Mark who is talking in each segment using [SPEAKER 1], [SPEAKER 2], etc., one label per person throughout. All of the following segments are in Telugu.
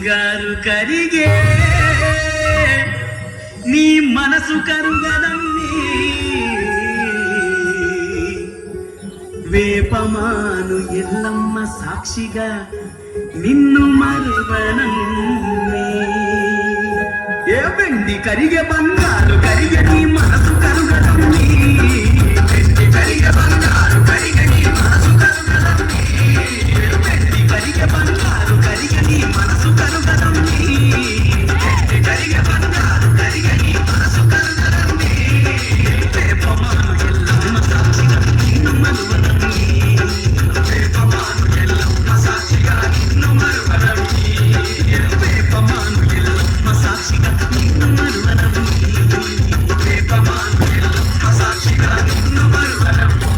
[SPEAKER 1] బంగారు కరిగే నీ మనసు కరుగదమ్మి వేపమాను ఎల్లమ్మ సాక్షిగా నిన్ను మరువనమ్మి ఏ వెండి కరిగే బంగారు కరిగే నీ మనసు కరుగదమ్మి వెండి కరిగే బంగారు కరిగే నీ మనసు కరుగదమ్మి వెండి కరిగే బంగారు కరిగే నీ మనసు కరుగదమ్మి వెండి కరిగే బంగారు కరిగే నీ మనసు కరుగదమ్మి వేపమాను ఎల్లమ్మ సాక్షిగా నిన్ను మరువనమ్మి వేపమాను ఎల్లమ్మ సాక్షిగా నిన్ను మరువనమ్మి వేపమాను ఎల్లమ్మ సాక్షిగా నిన్ను మరువనమ్మి వేపమాను ఎల్లమ్మ సాక్షిగా నిన్ను మరువనమ్మి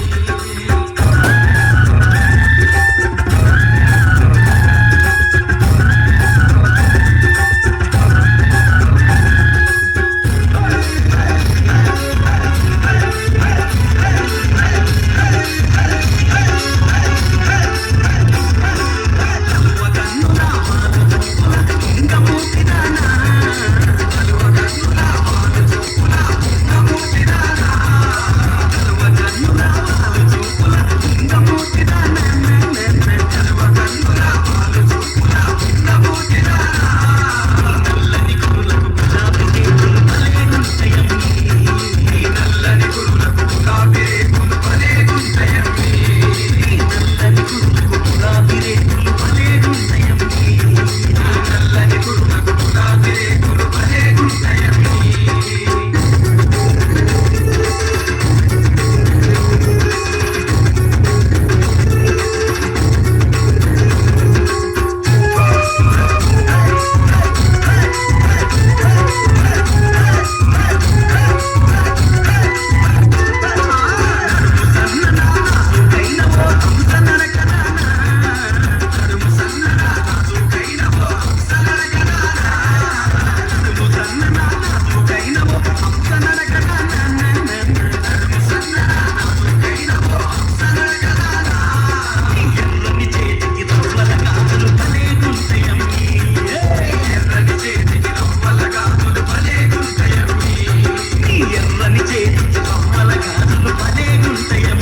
[SPEAKER 1] ఎర్రని చేతికి రవ్వల గాజులు భలే గుంటయమ్మి